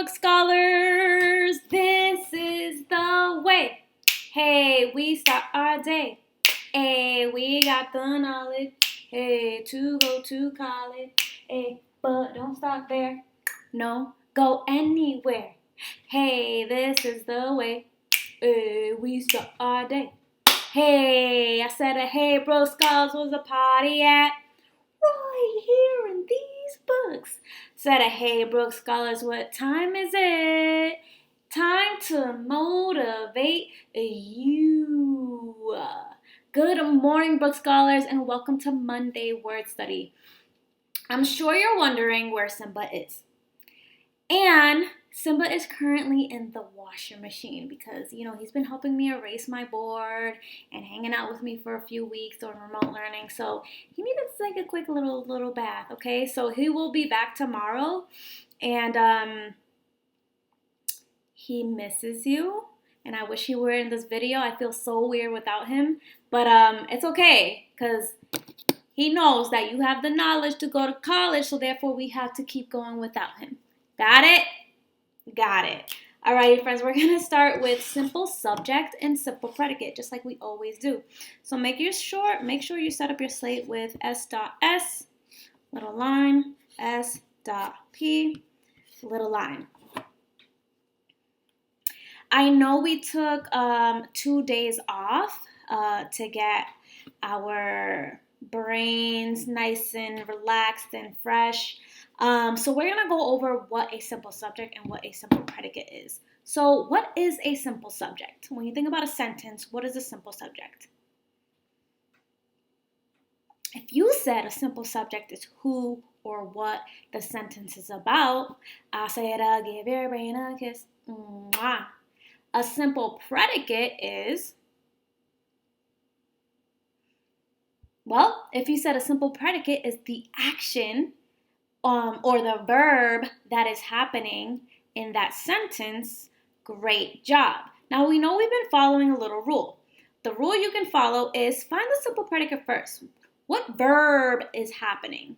book scholars, this is the way. Hey, we start our day. Hey, we got the knowledge. Hey, to go to college. Hey, but don't stop there. No, go anywhere. Hey, this is the way. Hey, we start our day. Hey, I said a hey, bro, scholars, was a party at? Right here in these books. Said a hey, Brooks Scholars, what time is it? Time to motivate you. Good morning, book scholars, and welcome to Monday Word Study. I'm sure you're wondering where Simba is. And Simba is currently in the washing machine because, he's been helping me erase my board and hanging out with me for a few weeks doing remote learning. So he needed like a quick little bath, okay? So he will be back tomorrow, and he misses you. And I wish he were in this video. I feel so weird without him, but it's okay because he knows that you have the knowledge to go to college, so therefore we have to keep going without him. Got it? Got it. Alrighty, friends, we're going to start with simple subject and simple predicate, just like we always do. So make sure you set up your slate with S.S, little line, S.P, little line. I know we took 2 days off to get our brains nice and relaxed and fresh. So we're going to go over what a simple subject and what a simple predicate is. So what is a simple subject? When you think about a sentence, what is a simple subject? If you said a simple subject is who or what the sentence is about, I said I'll give your brain a kiss. Mwah. A simple predicate is, well, if you said a simple predicate is the action or the verb that is happening in that sentence, great job. Now we know we've been following a little rule. The rule you can follow is find the simple predicate first. What verb is happening?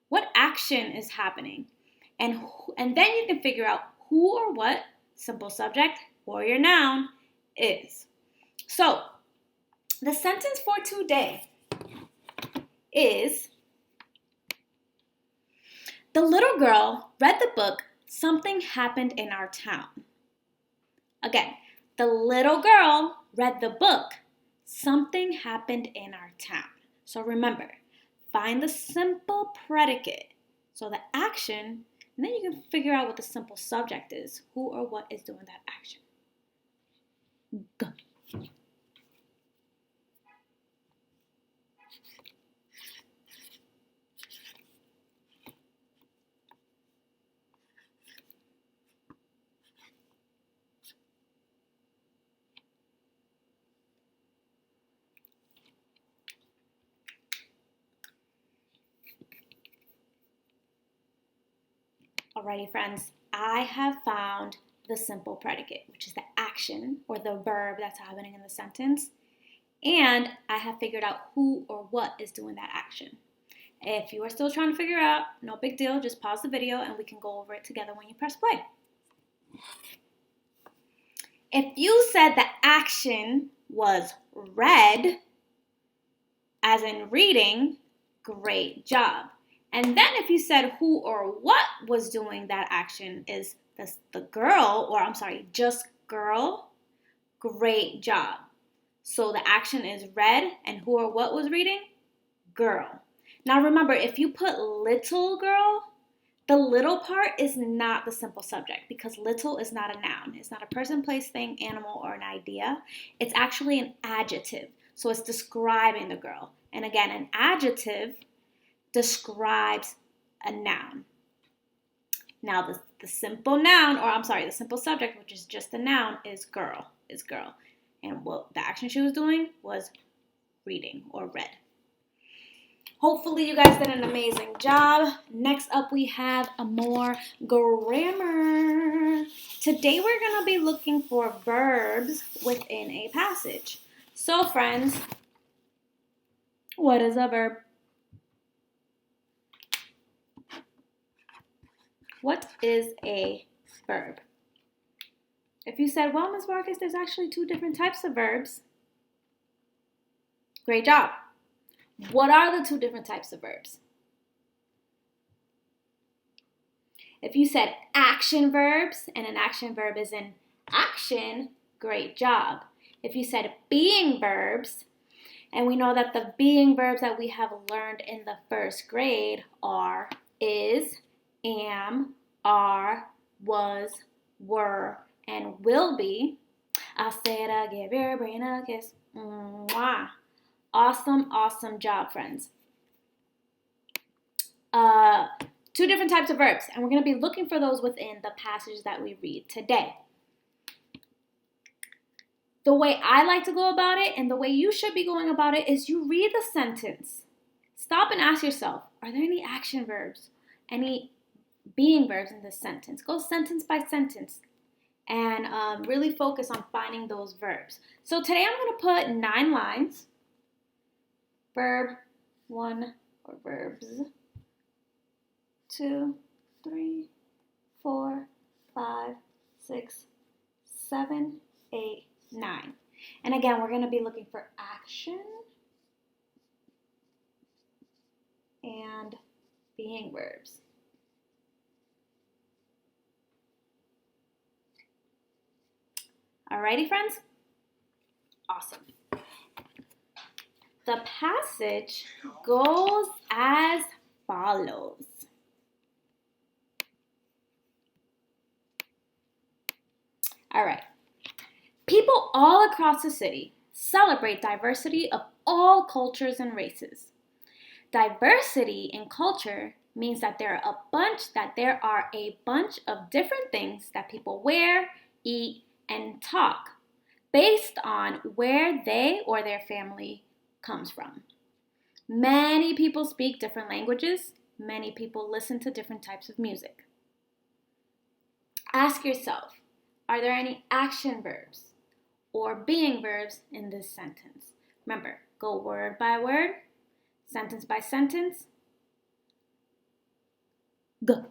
What action is happening? And then you can figure out who or what simple subject or your noun is. So the sentence for today is, the little girl read the book, Something Happened in Our Town. Again, the little girl read the book, Something Happened in Our Town. So remember, find the simple predicate, so the action, and then you can figure out what the simple subject is, who or what is doing that action. Go. Alrighty, friends, I have found the simple predicate, which is the action or the verb that's happening in the sentence, and I have figured out who or what is doing that action. If you are still trying to figure out, no big deal, just pause the video and we can go over it together when you press play. If you said the action was read, as in reading, great job. And then if you said who or what was doing that action is the girl, just girl, great job. So the action is read, and who or what was reading? Girl. Now remember, if you put little girl, the little part is not the simple subject because little is not a noun. It's not a person, place, thing, animal, or an idea. It's actually an adjective. So it's describing the girl. And again, an adjective describes a noun. Now the simple noun, the simple subject, which is just a noun, is girl. And what the action she was doing was reading or read. Hopefully you guys did an amazing job. Next up we have a more grammar. Today we're going to be looking for verbs within a passage. So friends, what is a verb? What is a verb. If you said, well, Ms. Vargas, there's actually 2 different types of verbs. Great job. What are the 2 different types of verbs? If you said action verbs and an action verb is in action, great job. If you said being verbs, and we know that the being verbs that we have learned in the 1st grade are is, am, are, was, were, and will be. I said I'll give your brain a kiss. Mwah. Awesome, awesome job, friends. 2 different types of verbs, and we're going to be looking for those within the passage that we read today. The way I like to go about it and the way you should be going about it is you read the sentence. Stop and ask yourself, are there any action verbs, any being verbs in this sentence? Go sentence by sentence and really focus on finding those verbs. So today I'm going to put 9 lines. Verb 1 or verbs 2, 3, 4, 5, 6, 7, 8, 9. And again, we're going to be looking for action and being verbs. Alrighty, friends? Awesome. The passage goes as follows. All right. People all across the city celebrate diversity of all cultures and races. Diversity in culture means that there are a bunch of different things that people wear, eat, and talk based on where they or their family comes from. Many people speak different languages. Many people listen to different types of music. Ask yourself, are there any action verbs or being verbs in this sentence? Remember, go word by word, sentence by sentence. Go.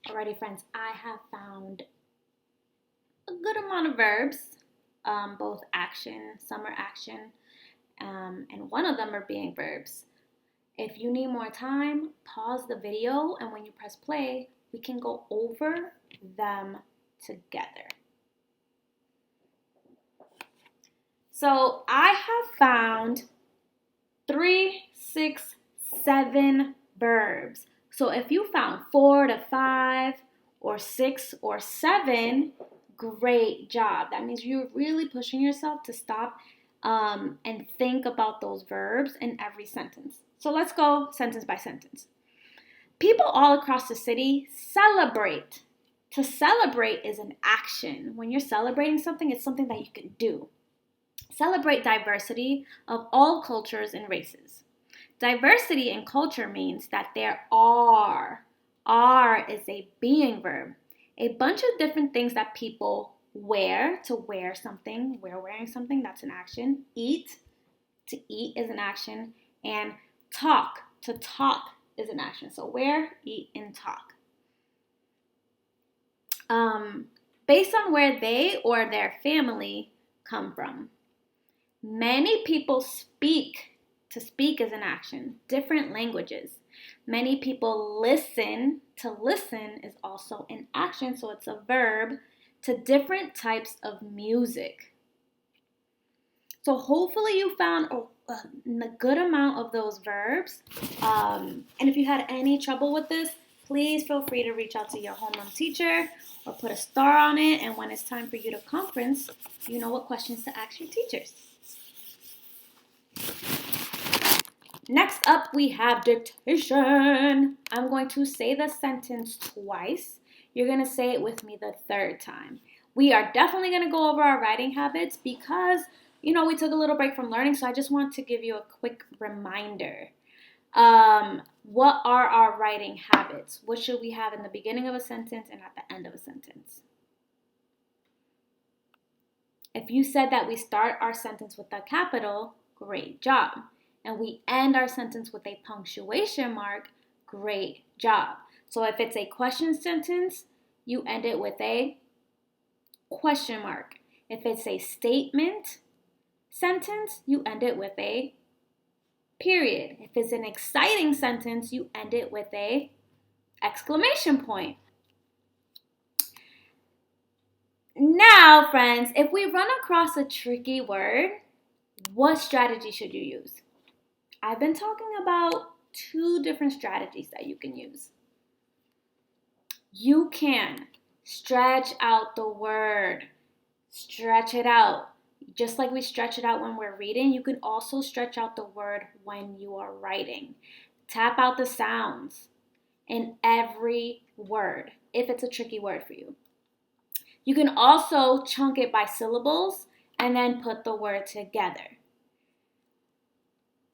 Alrighty, friends, I have found a good amount of verbs, both action, some are action, and one of them are being verbs. If you need more time, pause the video, and when you press play, we can go over them together. So I have found 3, 6, 7 verbs. So if you found 4 to 5 or 6 or 7, great job. That means you're really pushing yourself to stop and think about those verbs in every sentence. So let's go sentence by sentence. People all across the city celebrate. To celebrate is an action. When you're celebrating something, it's something that you can do. Celebrate diversity of all cultures and races. Diversity in culture means that there are is a being verb. A bunch of different things that people wear, to wear something, we're wearing something, that's an action. Eat, to eat is an action. And talk, to talk is an action. So wear, eat, and talk. based on where they or their family come from. Many people speak. To speak is an action. Different languages. Many people listen. To listen is also an action, so it's a verb. To different types of music. So hopefully you found a good amount of those verbs. And if you had any trouble with this, please feel free to reach out to your homeroom teacher or put a star on it. And when it's time for you to conference, you know what questions to ask your teachers. Next up, we have dictation. I'm going to say the sentence twice. You're going to say it with me the third time. We are definitely going to go over our writing habits because, we took a little break from learning, so I just want to give you a quick reminder. What are our writing habits? What should we have in the beginning of a sentence and at the end of a sentence? If you said that we start our sentence with a capital, great job. And we end our sentence with a punctuation mark, great job. So if it's a question sentence, you end it with a question mark. If it's a statement sentence, you end it with a period. If it's an exciting sentence, you end it with a exclamation point. Now, friends, if we run across a tricky word, what strategy should you use? I've been talking about 2 different strategies that you can use. You can stretch out the word. Stretch it out. Just like we stretch it out when we're reading, you can also stretch out the word when you are writing. Tap out the sounds in every word if it's a tricky word for you. You can also chunk it by syllables and then put the word together.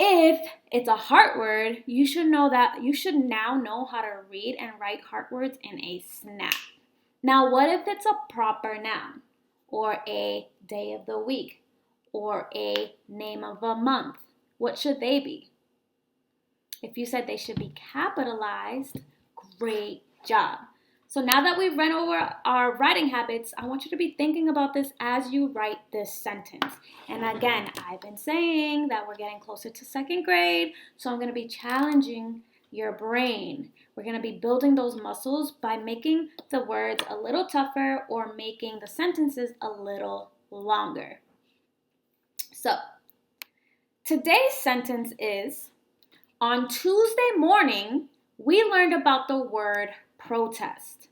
If it's a heart word, you should now know how to read and write heart words in a snap. Now, what if it's a proper noun or a day of the week or a name of a month? What should they be? If you said they should be capitalized, great job. So now that we've run over our writing habits, I want you to be thinking about this as you write this sentence. And again, I've been saying that we're getting closer to 2nd grade, so I'm going to be challenging your brain. We're going to be building those muscles by making the words a little tougher or making the sentences a little longer. So, today's sentence is, on Tuesday morning, we learned about the word protest.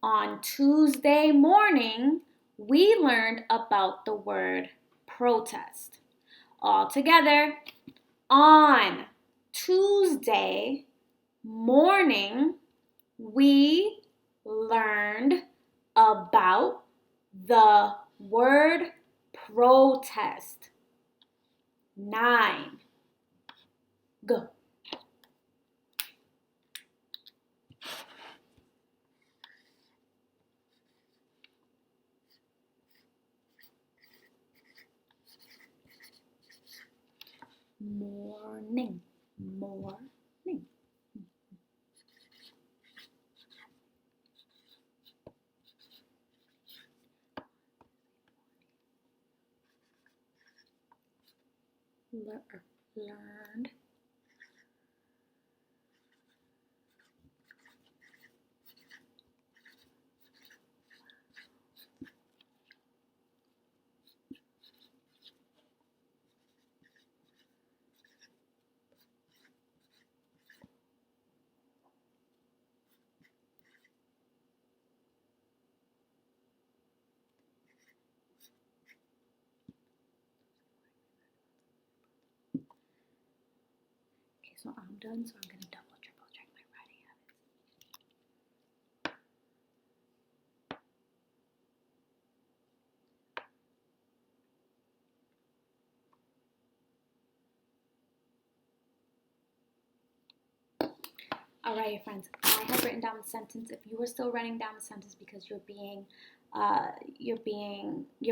On Tuesday morning, we learned about the word protest. All together, on Tuesday morning, we learned about the word protest. 9. Go. Morning. Learned. So I'm done, so I'm going to triple check my writing habits. All right, friends, I have written down the sentence. If you are still writing down the sentence because you're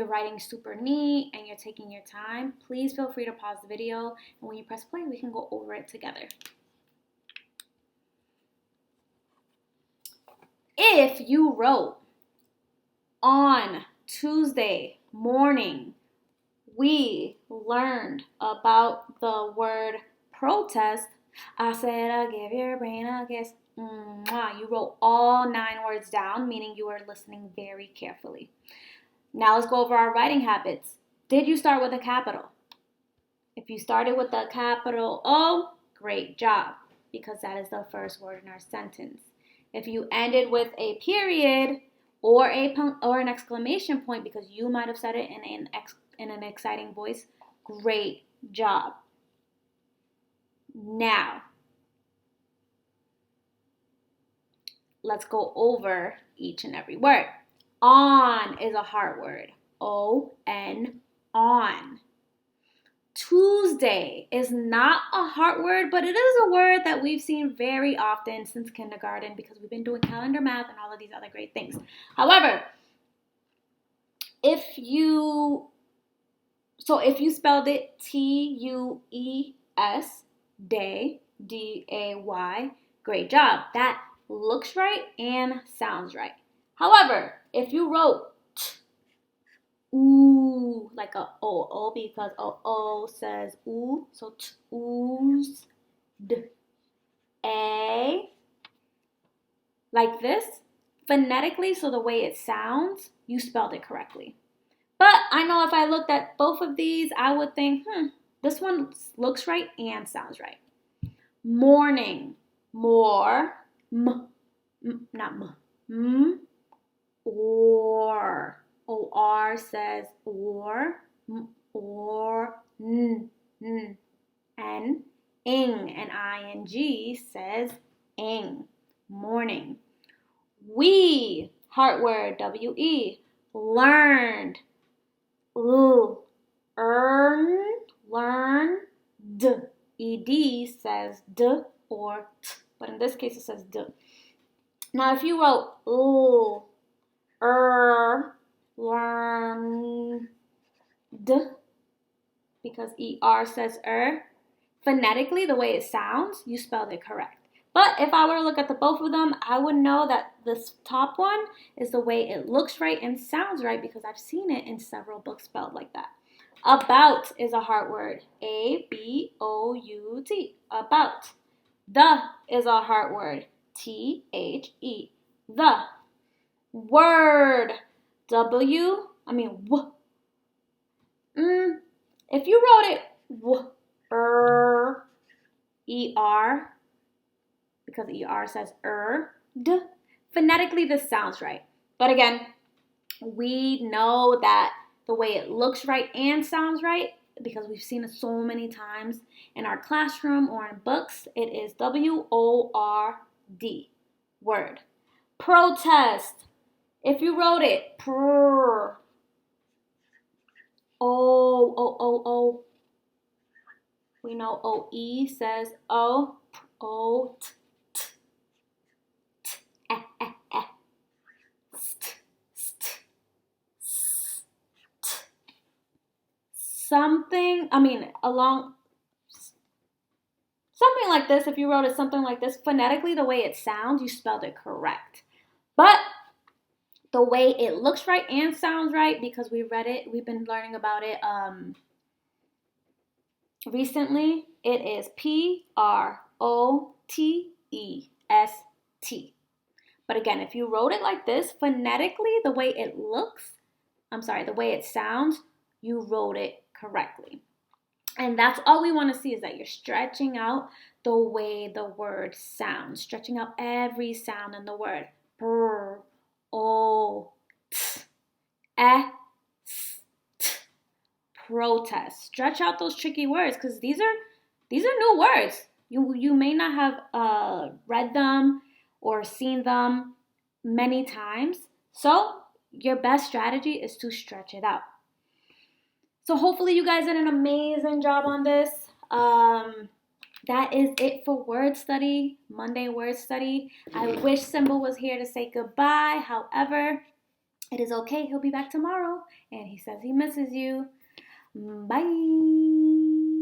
writing super neat and you're taking your time, please feel free to pause the video, and when you press play, we can go over it together. if you wrote on Tuesday morning, we learned about the word protest. I said, I'll give your brain a kiss. Mwah. You wrote all 9 words down, meaning you were listening very carefully. Now let's go over our writing habits. Did you start with a capital? If you started with a capital O, great job, because that is the first word in our sentence. If you ended with a period or an exclamation point, because you might have said it in an exciting voice, great job. Now, let's go over each and every word. On is a hard word. O-N, on. Tuesday is not a hard word, but it is a word that we've seen very often since kindergarten because we've been doing calendar math and all of these other great things. However, if you spelled it T-U-E-S, day, D-A-Y, great job. That looks right and sounds right. However, if you wrote ooh, like a O, because O says ooh, so ooze, d, a, like this, phonetically, so the way it sounds, you spelled it correctly. But I know if I looked at both of these, I would think, this one looks right and sounds right. Morning, more, not or. O-R says or, n, ing, and I-N-G says ing, morning. We, heart word, W-E, learned, learned, E-D says d or t, but in this case it says d. Now if you wrote learned, because ER says phonetically, the way it sounds, you spelled it correct. But if I were to look at the both of them, I would know that this top one is the way it looks right and sounds right because I've seen it in several books spelled like that. About is a hard word. A-B-O-U-T. About. The is a hard word. T-H-E. The. Word. W. If you wrote it E-R, because E-R says d, phonetically this sounds right. But again, we know that the way it looks right and sounds right, because we've seen it so many times in our classroom or in books, it is W-O-R-D, word. Protest. If you wrote it O, we know O-E says O, T, something like this. If you wrote it something like this, phonetically, the way it sounds, you spelled it correct. But the way it looks right and sounds right, because we read it, we've been learning about it recently, it is Protest. But again, if you wrote it like this, phonetically, the way it sounds, you wrote it correctly. And that's all we want to see, is that you're stretching out the way the word sounds, stretching out every sound in the word. Protest. Stretch out those tricky words, because these are new words. You may not have read them or seen them many times. So your best strategy is to stretch it out. So hopefully you guys did an amazing job on this. That is it for Word Study, Monday Word Study. I wish Simba was here to say goodbye. However, it is okay. He'll be back tomorrow, and he says he misses you. Bye.